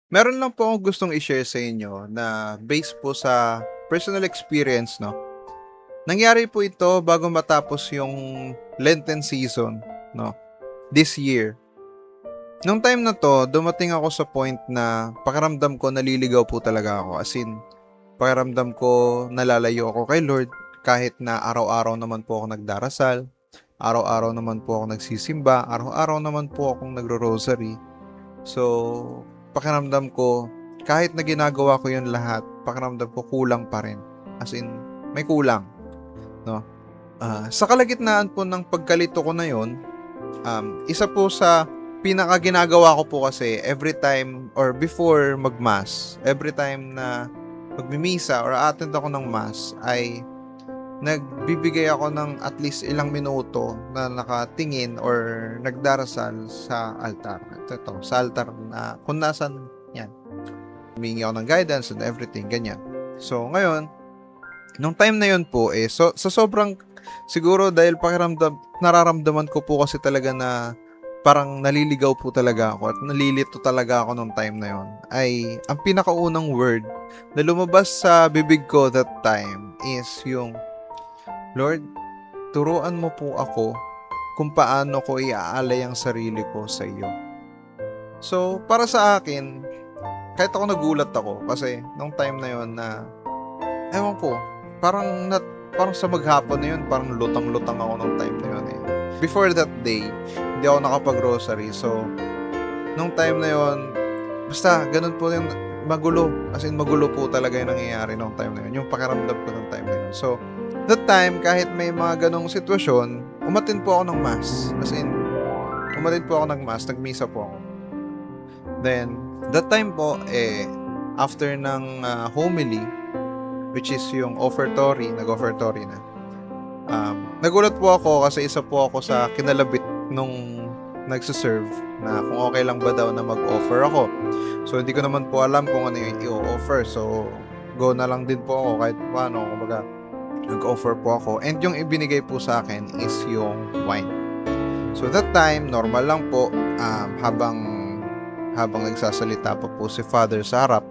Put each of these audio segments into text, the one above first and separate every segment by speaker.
Speaker 1: Meron lang po akong gustong i-share sa inyo na base po sa personal experience 'no. Nangyari po ito bago matapos yung Lenten season 'no, this year. Nung time na 'to, dumating ako sa point na pakiramdam ko naliligaw po talaga ako. As in, pakiramdam ko nalalayo ako kay Lord kahit na araw-araw naman po ako nagdarasal, araw-araw naman po ako nagsisimba, araw-araw naman po akong nagro-rosary. So, pakiramdam ko, kahit na ginagawa ko yun lahat, pakiramdam ko kulang pa rin. As in, may kulang, no? Sa kalagitnaan po ng pagkalito ko na yun, isa po sa pinaka ginagawa ko po kasi every time or before magmass, every time na magmimisa or attend ako ng mass ay nagbibigay ako ng at least ilang minuto na nakatingin or nagdarasal sa altar. Ito, sa altar na kung nasan yan. Humingi ako ng guidance and everything, ganyan. So, ngayon, nung time na yun po, sa sobrang, siguro dahil nararamdaman ko po kasi talaga na parang naliligaw po talaga ako at nalilito talaga ako nung time na yun, ay ang pinakaunang word na lumabas sa bibig ko that time is yung, Lord, turuan mo po ako kung paano ko iaalay ang sarili ko sa iyo. So, para sa akin, kahit ako nagulat ako kasi nung time na yon na, ewan ko, parang sa maghapon na yun, parang lutang-lutang ako nung time na yun eh. Before that day, hindi ako nakapag-grocery. So, nung time na yon, basta ganun po yung magulo. As in, magulo po talaga yung nangyayari nung time na yun. Yung pakiramdam ko nung time na yun. So, that time, kahit may mga ganong sitwasyon, umattend po ako ng mass. As in, umattend po ako ng mass, nagmisa po ako. Then, that time po, after ng homily, which is yung offertory, nag-offertory na. Nagulat po ako kasi isa po ako sa kinalabit nung nagsiserve na kung okay lang ba daw na mag-offer ako. So, hindi ko naman po alam kung ano yung i-offer. So, go na lang din po ako kahit paano. Kumbaga, nag-offer po ako. And yung ibinigay po sa akin is yung wine. So, that time, normal lang po. Habang nagsasalita pa po si Father sa harap,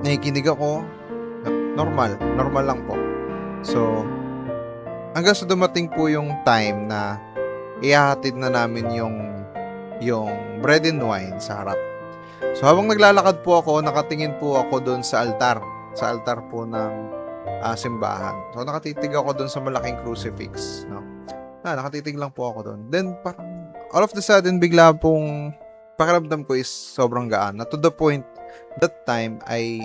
Speaker 1: nakikinig ako. Normal lang po. So, hanggang sa dumating po yung time na ihahatid na namin yung bread and wine sa harap. So, habang naglalakad po ako, nakatingin po ako doon sa altar po ng simbahan. So, nakatitig ako doon sa malaking crucifix, no? Nakatitig lang po ako doon. Then, parang all of the sudden, bigla pong pakiramdam ko is sobrang gaan. Na to the point, that time ay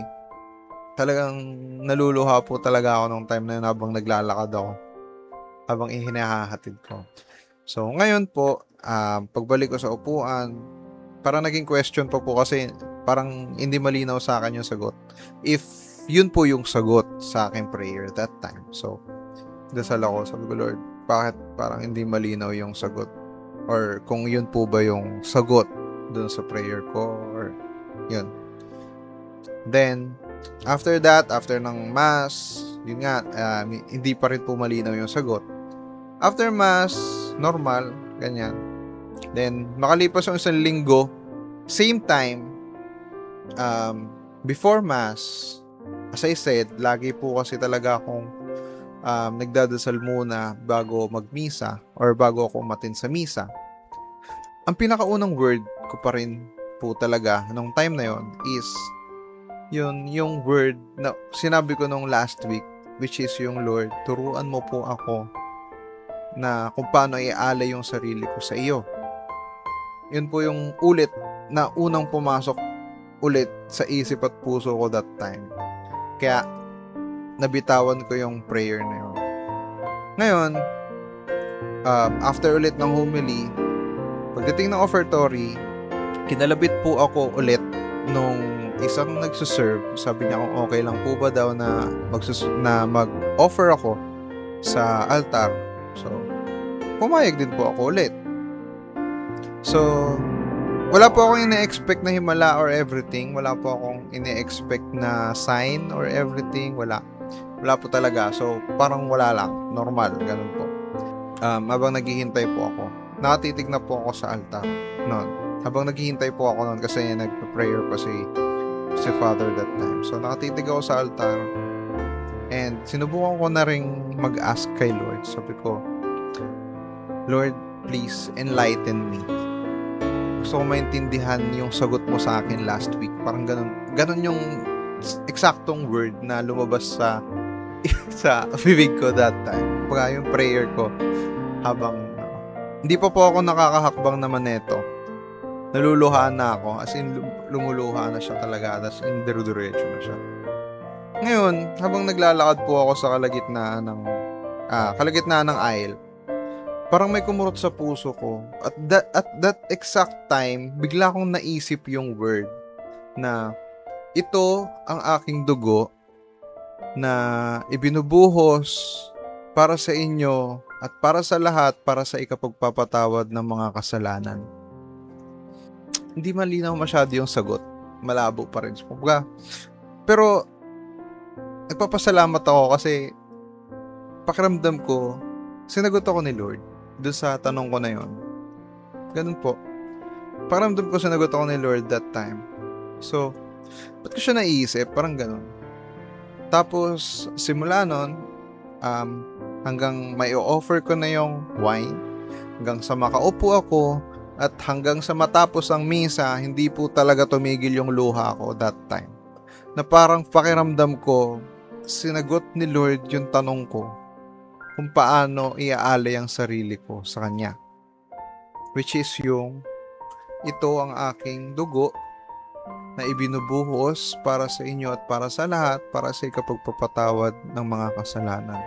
Speaker 1: talagang naluluha po talaga ako nung time na yun habang naglalakad ako. Habang ihinahahatid ko. So, ngayon po, pagbalik ko sa upuan, parang naging question pa po kasi parang hindi malinaw sa akin yung sagot. If yun po yung sagot sa aking prayer that time. So, dasal ako, sabi ko, Lord, bakit parang hindi malinaw yung sagot? Or kung yun po ba yung sagot dun sa prayer ko? Or yun. Then, after ng mass, yun nga, hindi pa rin po malinaw yung sagot. After mass, normal, ganyan. Then, makalipas yung isang linggo, same time, before mass, as I said, lagi po kasi talaga akong nagdadasal muna bago magmisa or bago ako umattend sa misa. Ang pinakaunang word ko pa rin po talaga nung time na yon is yung word na sinabi ko nung last week, which is yung, Lord, turuan mo po ako na kung paano ialay yung sarili ko sa iyo. Yun po yung ulit na unang pumasok ulit sa isip at puso ko that time. Kaya nabitawan ko yung prayer na yun. Ngayon, after ulit ng homily, pagdating ng offertory, kinalabit po ako ulit nung isang nagsuserve. Sabi niya kung okay lang po ba daw na mag-offer ako sa altar. So, pumayag din po ako ulit. So, wala po akong ine-expect na himala or everything. Wala po akong ine-expect na sign or everything. Wala po talaga. So, parang wala lang. Normal. Ganun po. Habang naghihintay po ako, nakatitig na po ako sa altar noon. Habang naghihintay po ako noon kasi nagpa-prayer pa si Father that time. So nakatitig ako sa altar and sinubukan ko na ring mag-ask kay Lord. Sabi ko, Lord, please enlighten me. Gusto ko maintindihan yung sagot mo sa akin last week. Parang ganun. Ganun yung eksaktong word na lumabas sa bibig ko that time. Kaya yung prayer ko habang hindi pa po ako nakakahakbang naman neto. Naluluhaan na ako. As in, lumuluha na siya talaga. As in, diretso na siya. Ngayon, habang naglalakad po ako sa kalagitnaan ng aisle, parang may kumurot sa puso ko. At that exact time, bigla kong naisip yung word na ito ang aking dugo na ibinubuhos para sa inyo at para sa lahat, para sa ikapagpapatawad ng mga kasalanan. Hindi malinaw masyado yung sagot. Malabo pa rin. Pero, nagpapasalamat ako kasi pakiramdam ko, sinagot ako ni Lord doon sa tanong ko na yon. Ganun po. Pakiramdam ko sinagot ako ni Lord that time. So, ba't ko siya naisip? Parang ganun. Tapos, simula nun, hanggang may offer ko na yung wine, hanggang sa makaupo ako, at hanggang sa matapos ang misa, hindi po talaga tumigil yung luha ko that time. Na parang pakiramdam ko, sinagot ni Lord yung tanong ko kung paano iaalay ang sarili ko sa Kanya. Which is ito ang aking dugo na ibinubuhos para sa inyo at para sa lahat, para sa ikapagpapatawad ng mga kasalanan.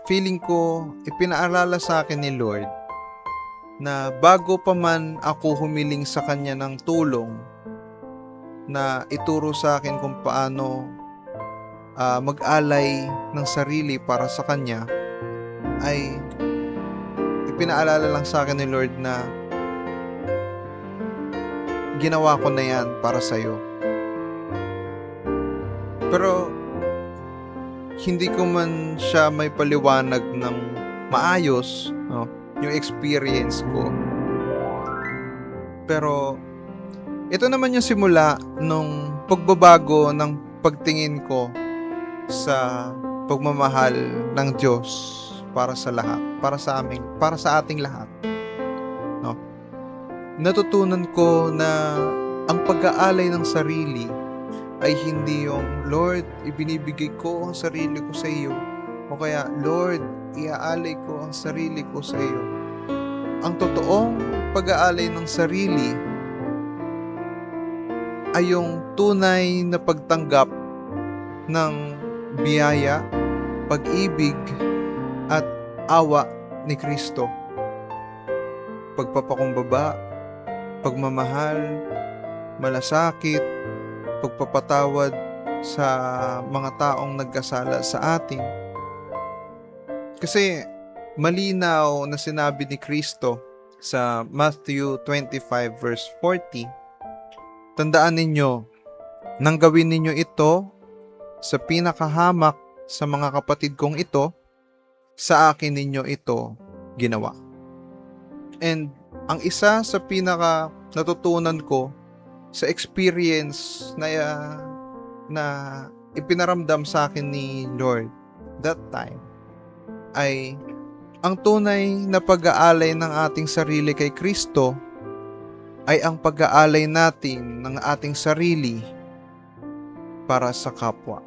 Speaker 1: Feeling ko, ipinaalala sa akin ni Lord na bago pa man ako humiling sa Kanya ng tulong na ituro sa akin kung paano mag-alay ng sarili para sa Kanya, ay ipinaalala lang sa akin ni Lord na ginawa ko na yan para sa'yo. Pero hindi ko man siya may paliwanag ng maayos, no? Yung experience ko. Pero ito naman yung simula nung pagbabago ng pagtingin ko sa pagmamahal ng Diyos para sa lahat, para sa ating lahat. No? Natutunan ko na ang pag-aalay ng sarili ay hindi yung, Lord, ibinibigay ko ang sarili ko sa iyo. O kaya, Lord, iaalay ko ang sarili ko sa iyo. Ang totoong pag-aalay ng sarili ay yung tunay na pagtanggap ng biyaya, pag-ibig, at awa ni Kristo. Pagpapakumbaba, pagmamahal, malasakit, pagpapatawad sa mga taong nagkasala sa atin. Kasi malinaw na sinabi ni Kristo sa Matthew 25 verse 40, tandaan ninyo, nang gawin ninyo ito sa pinakahamak sa mga kapatid kong ito, sa akin ninyo ito ginawa. And ang isa sa pinaka natutunan ko sa experience na ipinaramdam sa akin ni Lord that time ay ang tunay na pag-aalay ng ating sarili kay Kristo ay ang pag-aalay natin ng ating sarili para sa kapwa.